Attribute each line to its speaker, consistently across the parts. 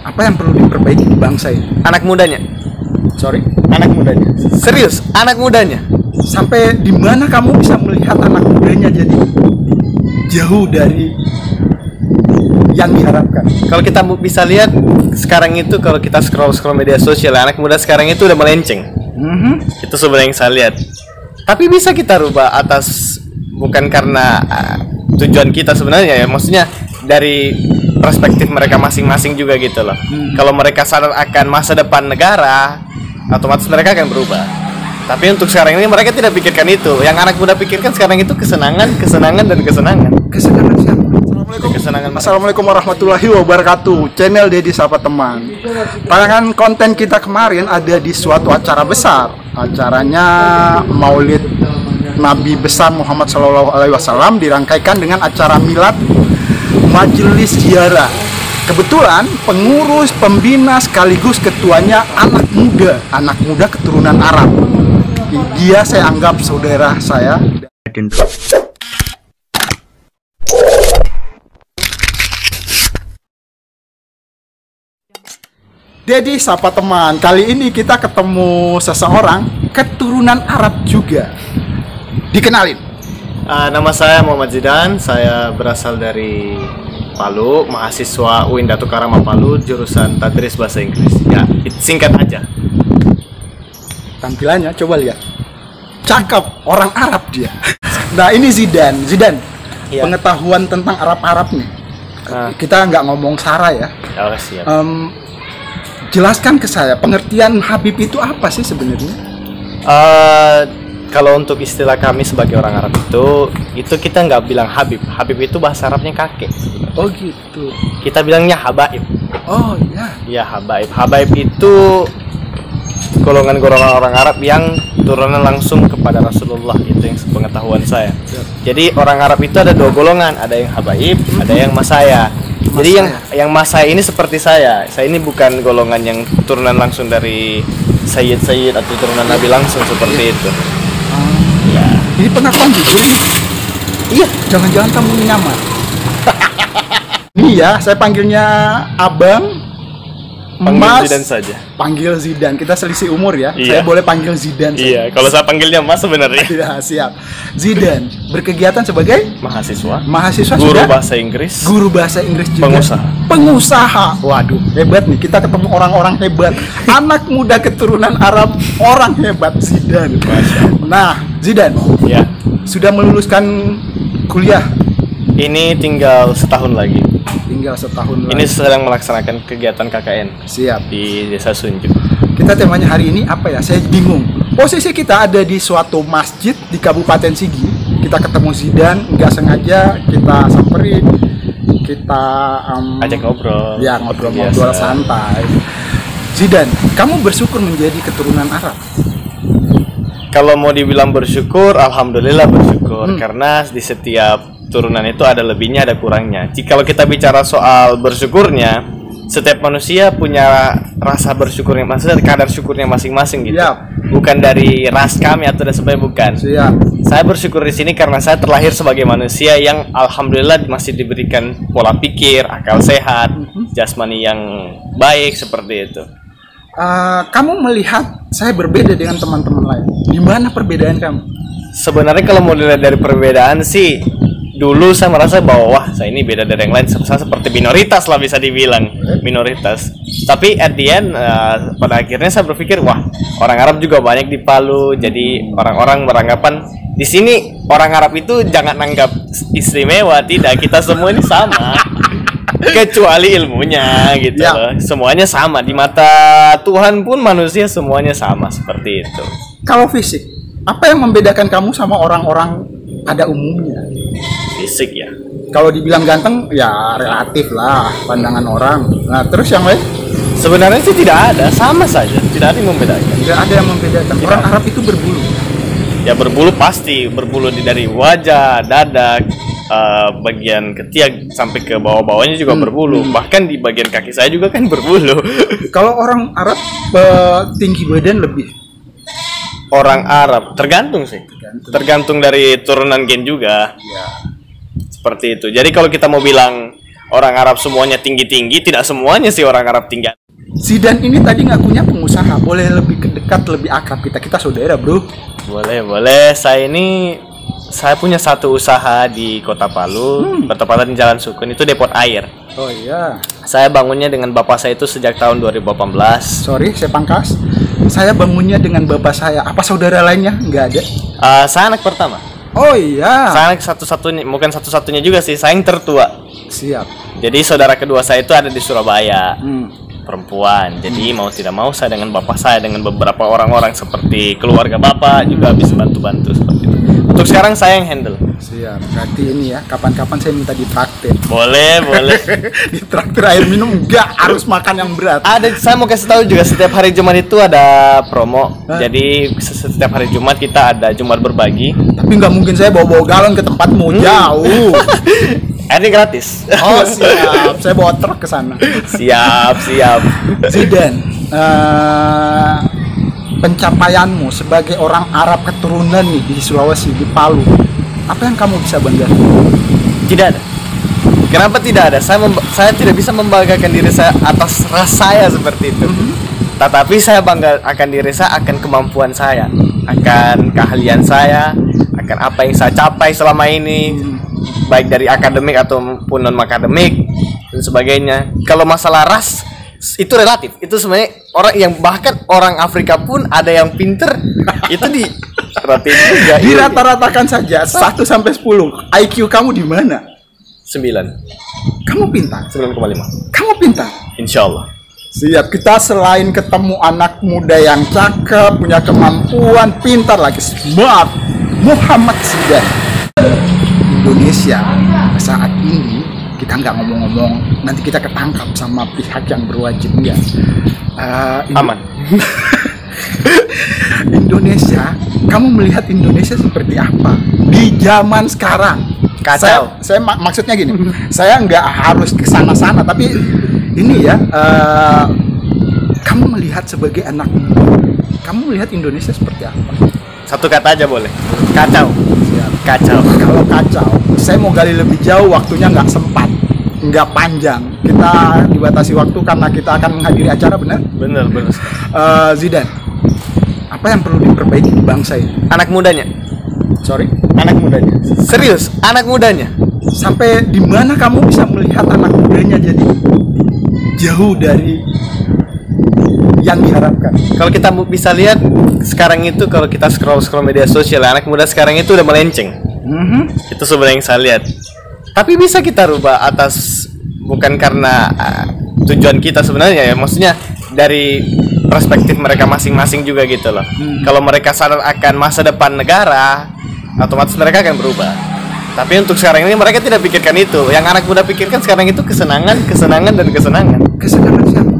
Speaker 1: Apa yang perlu diperbaiki di bangsa ini?
Speaker 2: Anak mudanya.
Speaker 1: Sorry?
Speaker 2: Anak mudanya. Serius, anak mudanya.
Speaker 1: Sampai di mana kamu bisa melihat anak mudanya jadi jauh dari yang diharapkan?
Speaker 2: Kalau kita bisa lihat sekarang itu, kalau kita scroll media sosial, anak muda sekarang itu udah melenceng. Itu sebenarnya yang saya lihat. Tapi bisa kita rubah atas, bukan karena tujuan kita sebenarnya ya, maksudnya dari perspektif mereka masing-masing juga gitu loh. Kalau mereka sadar akan masa depan negara, otomatis mereka akan berubah. Tapi untuk sekarang ini mereka tidak pikirkan itu. Yang anak muda pikirkan sekarang itu kesenangan dan kesenangan.
Speaker 1: Kesenangan siapa?
Speaker 3: Assalamualaikum warahmatullahi wabarakatuh. Channel Dedi Sapa Teman. Tayangan konten kita kemarin ada di suatu acara besar. Acaranya Maulid Nabi besar Muhammad SAW dirangkaikan dengan acara milad Majelis Ziarah. Kebetulan pengurus, pembina sekaligus ketuanya anak muda keturunan Arab. Dia saya anggap saudara saya. Jadi Sapa Teman, kali ini kita ketemu seseorang keturunan Arab juga. Dikenalin.
Speaker 2: Nama saya Muhammad Zidan, saya berasal dari Palu, mahasiswa UIN Datuk Karama Palu, jurusan Tadris Bahasa Inggris. Ya, singkat aja.
Speaker 1: Tampilannya coba lihat. Cakep, orang Arab dia. Nah, ini Zidan.
Speaker 2: Ya.
Speaker 1: Pengetahuan tentang Arab nih. Kita nggak ngomong sara ya.
Speaker 2: Ya, siap.
Speaker 1: Jelaskan ke saya, pengertian Habib itu apa sih sebenarnya?
Speaker 2: Kalau untuk istilah kami sebagai orang Arab itu kita nggak bilang Habib. Habib itu bahasa Arabnya kakek.
Speaker 1: Oh gitu.
Speaker 2: Kita bilangnya Habaib.
Speaker 1: Oh iya.
Speaker 2: Ya, Habaib. Habaib itu golongan-golongan orang Arab yang turunan langsung kepada Rasulullah, itu yang sepengetahuan saya. Jadi orang Arab itu ada dua golongan, ada yang Habaib, ada yang Masaya. Jadi yang Masaya ini seperti saya ini bukan golongan yang turunan langsung dari Sayyid atau turunan Nabi langsung seperti itu.
Speaker 1: Ya. Ini pengakuan jujur ini. Iya, jangan-jangan kamu nyamar. Ini ya, saya panggilnya Abang,
Speaker 2: Panggil Zidan saja.
Speaker 1: Panggil Zidan. Kita selisih umur ya.
Speaker 2: Iya.
Speaker 1: Saya boleh panggil Zidan saja.
Speaker 2: Iya, kalau saya panggilnya Mas sebenarnya.
Speaker 1: Iya, siap. Zidan berkegiatan sebagai
Speaker 2: Mahasiswa
Speaker 1: guru
Speaker 2: sudah? Bahasa Inggris.
Speaker 1: Guru bahasa Inggris juga.
Speaker 2: Pengusaha.
Speaker 1: Waduh, hebat nih. Kita ketemu orang-orang hebat. Anak muda keturunan Arab, orang hebat, Zidan. Nah, Zidan.
Speaker 2: Ya.
Speaker 1: Sudah meluluskan kuliah.
Speaker 2: Ini tinggal setahun lagi.
Speaker 1: Ini
Speaker 2: sedang melaksanakan kegiatan KKN.
Speaker 1: Siap.
Speaker 2: Di Desa Sunjuk.
Speaker 1: Kita temanya hari ini apa ya? Saya bingung. Posisi kita ada di suatu masjid di Kabupaten Sigi. Kita ketemu Zidan, nggak sengaja kita samperin, kita
Speaker 2: ajak ngobrol.
Speaker 1: Ya, ngobrol-ngobrol santai. Zidan, kamu bersyukur menjadi keturunan Arab?
Speaker 2: Kalau mau dibilang bersyukur, alhamdulillah bersyukur. Karena di setiap turunan itu ada lebihnya, ada kurangnya. Kalau kita bicara soal bersyukurnya, setiap manusia punya rasa bersyukurnya, maksudnya kadar syukurnya masing-masing gitu.
Speaker 1: Siap.
Speaker 2: Bukan dari ras kami atau dan sebagainya, bukan.
Speaker 1: Siap.
Speaker 2: Saya bersyukur di sini karena saya terlahir sebagai manusia yang alhamdulillah masih diberikan pola pikir, akal sehat, jasmani yang baik seperti itu.
Speaker 1: Kamu melihat saya berbeda dengan teman-teman lain. Di mana perbedaan kamu?
Speaker 2: Sebenarnya kalau mau dilihat dari perbedaan sih, dulu saya merasa bahwa wah, saya ini beda dari yang lain, saya seperti minoritas lah, bisa dibilang minoritas. Tapi at the end, pada akhirnya saya berpikir wah, orang Arab juga banyak di Palu. Jadi orang-orang beranggapan di sini orang Arab itu jangan anggap istimewa, tidak, kita semua ini sama. Kecuali ilmunya gitu loh. Semuanya sama di mata Tuhan pun, manusia semuanya sama seperti itu.
Speaker 1: Kalau fisik, apa yang membedakan kamu sama orang-orang pada umumnya?
Speaker 2: Fisik ya.
Speaker 1: Kalau dibilang ganteng ya relatif lah pandangan orang. Nah, terus yang lain?
Speaker 2: Sebenarnya sih tidak ada, sama saja. Tidak ada yang membedakan.
Speaker 1: Tidak ada yang membedakan. Orang Arab itu berbulu.
Speaker 2: Ya berbulu pasti, berbulu dari wajah, dada, bagian ketiak sampai ke bawah-bawahnya juga berbulu. Bahkan di bagian kaki saya juga kan berbulu.
Speaker 1: Kalau orang Arab tinggi badan lebih.
Speaker 2: Orang Arab tergantung sih. Tergantung dari turunan gen juga.
Speaker 1: Ya.
Speaker 2: Seperti itu. Jadi kalau kita mau bilang orang Arab semuanya tinggi-tinggi, tidak semuanya sih orang Arab tinggi.
Speaker 1: Zidane ini tadi ngakunya pengusaha, boleh lebih dekat, lebih akrab, kita saudara bro.
Speaker 2: Boleh. Saya punya satu usaha di Kota Palu, bertepatan di Jalan Sukun, itu depot air.
Speaker 1: Oh iya.
Speaker 2: Saya bangunnya dengan bapak saya itu sejak tahun 2018.
Speaker 1: Sorry, saya pangkas. Saya bangunnya dengan bapak saya. Apa saudara lainnya? Nggak ada.
Speaker 2: Saya anak pertama.
Speaker 1: Oh iya.
Speaker 2: Saya anak satu-satunya, bukan satu-satunya juga sih, saya yang tertua.
Speaker 1: Siap.
Speaker 2: Jadi saudara kedua saya itu ada di Surabaya. Perempuan. Jadi mau tidak mau saya dengan bapak saya, dengan beberapa orang-orang seperti keluarga bapak juga bisa bantu-bantu seperti itu. Untuk sekarang saya yang handle.
Speaker 1: Siap. Berarti ini ya, kapan-kapan saya minta ditraktir.
Speaker 2: Boleh.
Speaker 1: Ditraktir air minum, nggak harus makan yang berat.
Speaker 2: Saya mau kasih tahu juga, setiap hari Jumat itu ada promo. Jadi setiap hari Jumat kita ada Jumat berbagi.
Speaker 1: Tapi nggak mungkin saya bawa galon ke tempatmu, jauh.
Speaker 2: Ini gratis.
Speaker 1: Oh siap, saya bawa truk ke sana.
Speaker 2: Siap.
Speaker 1: Zidane, pencapaianmu sebagai orang Arab keturunan nih di Sulawesi, di Palu, apa yang kamu bisa banggakan?
Speaker 2: Tidak ada. Kenapa tidak ada? Saya tidak bisa membanggakan diri saya atas ras saya seperti itu. Tetapi saya bangga akan diri saya, akan kemampuan saya, akan keahlian saya, akan apa yang saya capai selama ini, baik dari akademik ataupun non akademik dan sebagainya. Kalau masalah ras itu relatif. Itu sebenarnya orang yang bahkan orang Afrika pun ada yang pinter itu di relatif juga.
Speaker 1: Dirata-ratakan saja 1 sampai 10. IQ kamu di mana?
Speaker 2: 9.
Speaker 1: Kamu pintar.
Speaker 2: 9,5.
Speaker 1: Kamu pintar.
Speaker 2: Insyaallah.
Speaker 1: Siap, kita selain ketemu anak muda yang cakep, punya kemampuan, pintar lagi, smart, Muhammad Zidane. Indonesia saat ini kita nggak ngomong-ngomong, nanti kita ketangkap sama pihak yang berwajib, enggak?
Speaker 2: Aman.
Speaker 1: Indonesia, kamu melihat Indonesia seperti apa di zaman sekarang?
Speaker 2: Kacau.
Speaker 1: Saya maksudnya gini, saya nggak harus ke sana-sana, tapi ini ya, kamu melihat sebagai anak muda, kamu melihat Indonesia seperti apa?
Speaker 2: Satu kata aja boleh. Kacau.
Speaker 1: Siap.
Speaker 2: Kacau.
Speaker 1: Kalau kacau, saya mau gali lebih jauh, waktunya nggak sempat, nggak panjang. Kita dibatasi waktu karena kita akan menghadiri acara, benar?
Speaker 2: Bener.
Speaker 1: Zidane, apa yang perlu diperbaiki di bangsa ini?
Speaker 2: Anak mudanya.
Speaker 1: Sorry?
Speaker 2: Anak mudanya. Serius, anak mudanya.
Speaker 1: Sampai di mana kamu bisa melihat anak mudanya jadi jauh dari yang diharapkan?
Speaker 2: Kalau kita bisa lihat sekarang itu, kalau kita scroll media sosial, anak muda sekarang itu udah melenceng. Itu sebenarnya yang saya lihat. Tapi bisa kita rubah atas, bukan karena tujuan kita sebenarnya ya, maksudnya dari perspektif mereka masing-masing juga gitu loh. Kalau mereka sadar akan masa depan negara, otomatis mereka akan berubah. Tapi untuk sekarang ini mereka tidak pikirkan itu. Yang anak muda pikirkan sekarang itu kesenangan.
Speaker 1: Kesenangan siapa?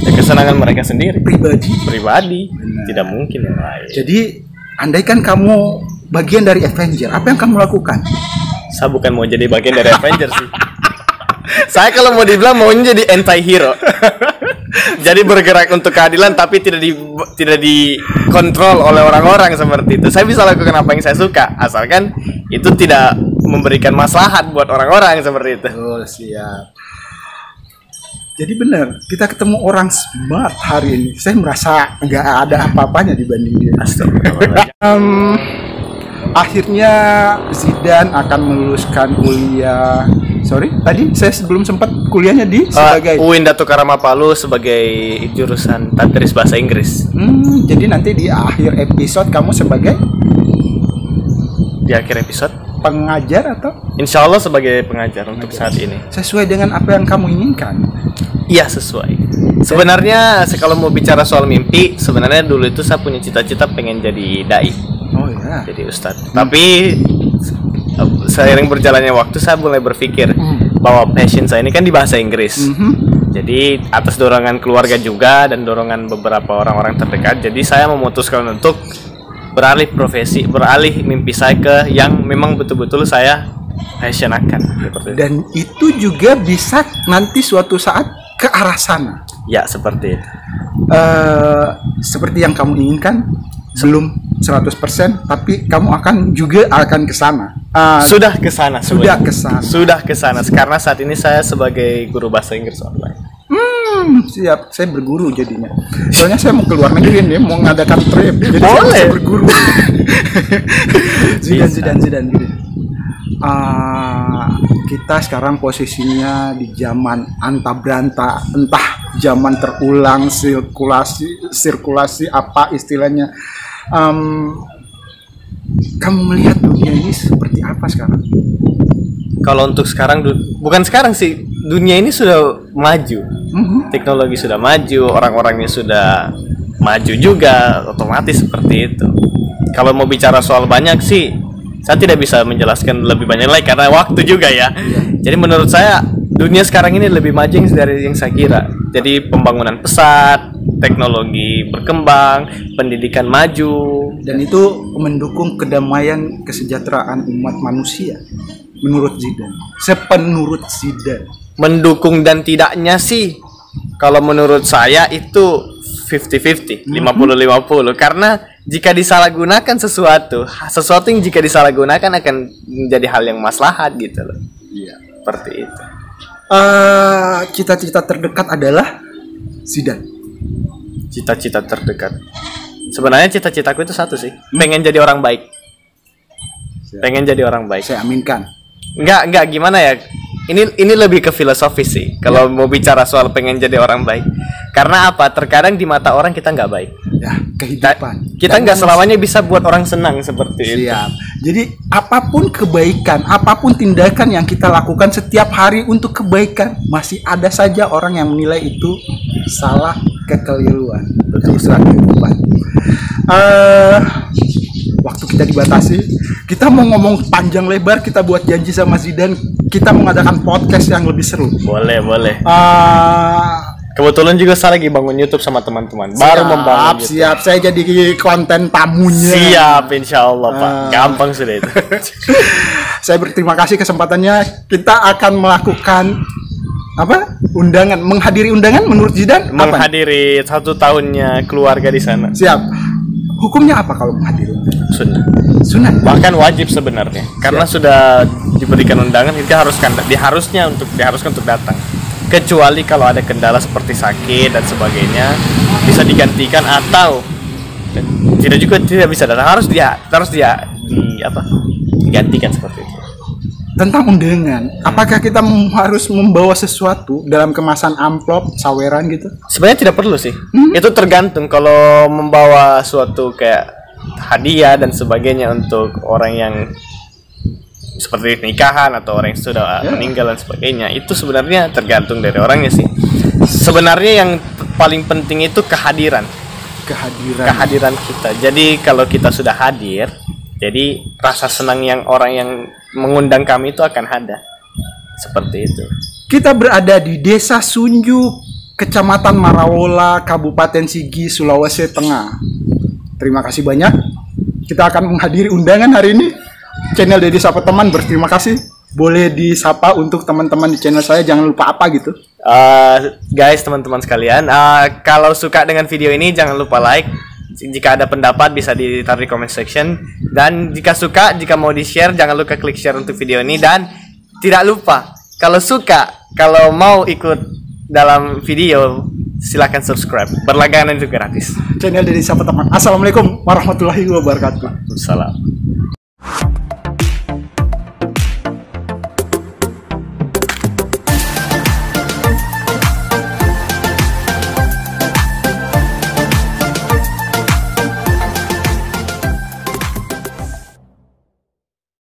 Speaker 2: Ya, kesenangan mereka sendiri.
Speaker 1: Pribadi.
Speaker 2: Tidak mungkin yang lain.
Speaker 1: Jadi, andaikan kamu bagian dari Avenger, apa yang kamu lakukan?
Speaker 2: Saya bukan mau jadi bagian dari Avenger sih. Saya kalau mau dibilang maunya jadi anti-hero. Jadi bergerak untuk keadilan tapi tidak dikontrol oleh orang-orang seperti itu. Saya bisa lakukan apa yang saya suka, asalkan itu tidak memberikan maslahat buat orang-orang seperti itu.
Speaker 1: Oh, siap. Jadi benar, kita ketemu orang smart hari ini. Saya merasa nggak ada apa-apanya dibanding dia. Akhirnya Zidane akan meluluskan kuliah. Sorry, tadi saya sebelum sempat kuliahnya di sebagai
Speaker 2: UIN Dato Karama Palu sebagai jurusan Tadris Bahasa Inggris.
Speaker 1: Jadi nanti di akhir episode kamu sebagai pengajar atau?
Speaker 2: Insya Allah sebagai pengajar untuk saat ini.
Speaker 1: Sesuai dengan apa yang kamu inginkan?
Speaker 2: Iya, sesuai. Sebenarnya kalau mau bicara soal mimpi, sebenarnya dulu itu saya punya cita-cita pengen jadi dai.
Speaker 1: Oh ya.
Speaker 2: Jadi ustadz. Tapi seiring berjalannya waktu saya mulai berpikir bahwa passion saya ini kan di bahasa Inggris. Jadi atas dorongan keluarga juga dan dorongan beberapa orang-orang terdekat, jadi saya memutuskan untuk beralih profesi, beralih mimpi saya ke yang memang betul-betul saya passion akan.
Speaker 1: Dan itu juga bisa nanti suatu saat ke arah sana.
Speaker 2: Ya, seperti itu.
Speaker 1: Seperti yang kamu inginkan, belum 100%, tapi kamu akan ke sana.
Speaker 2: Sudah ke sana.
Speaker 1: Sudah ke sana.
Speaker 2: Karena saat ini saya sebagai guru bahasa Inggris online.
Speaker 1: Siap. Saya berguru jadinya. Soalnya saya mau keluar negeri nih, mau ngadakan trip. Jadi saya
Speaker 2: Boleh.
Speaker 1: bisa berguru. Zidan gitu. Kita sekarang posisinya di zaman anta beranta, entah zaman terulang, sirkulasi apa istilahnya. Kamu melihat dunia ini seperti apa sekarang?
Speaker 2: Kalau untuk sekarang, bukan sekarang sih, dunia ini sudah maju. Teknologi sudah maju, orang-orangnya sudah maju juga, otomatis seperti itu. Kalau mau bicara soal banyak sih, saya tidak bisa menjelaskan lebih banyak lagi karena waktu juga ya. Jadi menurut saya dunia sekarang ini lebih maju dari yang saya kira. Jadi pembangunan pesat, teknologi berkembang, pendidikan maju,
Speaker 1: dan itu mendukung kedamaian kesejahteraan umat manusia. Menurut Zidan, sepenurut Zidan,
Speaker 2: mendukung dan tidaknya sih, kalau menurut saya itu 50-50, 50-50. Karena jika disalahgunakan sesuatu yang jika disalahgunakan akan menjadi hal yang maslahat gitu loh.
Speaker 1: Iya.
Speaker 2: Seperti itu.
Speaker 1: Cita-cita terdekat adalah Zidan.
Speaker 2: Cita-cita terdekat. Sebenarnya cita-citaku itu satu sih, pengen jadi orang baik. Pengen jadi orang baik.
Speaker 1: Saya aminkan.
Speaker 2: Enggak gimana ya? Ini lebih ke filosofis sih. Kalau mau bicara soal pengen jadi orang baik. Karena apa? Terkadang di mata orang kita nggak baik.
Speaker 1: Ya, kehidupan.
Speaker 2: Kita nggak selamanya bisa buat orang senang seperti itu.
Speaker 1: Siap. Jadi apapun kebaikan, apapun tindakan yang kita lakukan setiap hari untuk kebaikan, masih ada saja orang yang menilai itu salah, kekeliruan. Kerusakan kehidupan. Waktu kita dibatasi, kita mau ngomong panjang lebar, kita buat janji sama Zidan, kita mengadakan podcast yang lebih seru.
Speaker 2: Boleh. Kebetulan juga saya lagi bangun YouTube sama teman-teman. Baru membangun YouTube.
Speaker 1: Siap, saya jadi konten tamunya.
Speaker 2: Siap, insya Allah Pak. Gampang sudah itu.
Speaker 1: Saya berterima kasih kesempatannya. Kita akan melakukan menghadiri undangan menurut Zidan?
Speaker 2: Menghadiri 1 tahunnya keluarga di sana.
Speaker 1: Siap. Hukumnya apa kalau menghadiri undangan? Sunnah.
Speaker 2: Bahkan wajib sebenarnya. Karena sudah diberikan undangan, kita diharuskan untuk datang. Kecuali kalau ada kendala seperti sakit dan sebagainya, bisa digantikan atau tidak bisa datang, harus digantikan seperti itu.
Speaker 1: Tentang undangan, apakah kita harus membawa sesuatu dalam kemasan amplop, saweran gitu?
Speaker 2: Sebenarnya tidak perlu sih. Itu tergantung. Kalau membawa suatu kayak hadiah dan sebagainya untuk orang yang seperti nikahan atau orang yang sudah meninggal dan sebagainya, itu sebenarnya tergantung dari orangnya sih. Sebenarnya yang paling penting itu kehadiran kita. Jadi kalau kita sudah hadir, jadi rasa senang yang orang yang mengundang kami itu akan ada. Seperti itu.
Speaker 1: Kita berada di Desa Sunju, Kecamatan Marawola, Kabupaten Sigi, Sulawesi Tengah. Terima kasih banyak. Kita akan menghadiri undangan hari ini. Channel Dedi Sapa Teman berterima kasih. Boleh disapa untuk teman-teman di channel saya, jangan lupa apa gitu.
Speaker 2: Guys, teman-teman sekalian, kalau suka dengan video ini jangan lupa like. Jika ada pendapat bisa ditaruh di comment section. Dan jika mau di-share, jangan lupa klik share untuk video ini. Dan tidak lupa, kalau mau ikut dalam video, silakan subscribe. Berlangganan itu gratis.
Speaker 1: Channel Dedi Sapa Teman. Assalamualaikum warahmatullahi wabarakatuh.
Speaker 2: Salam.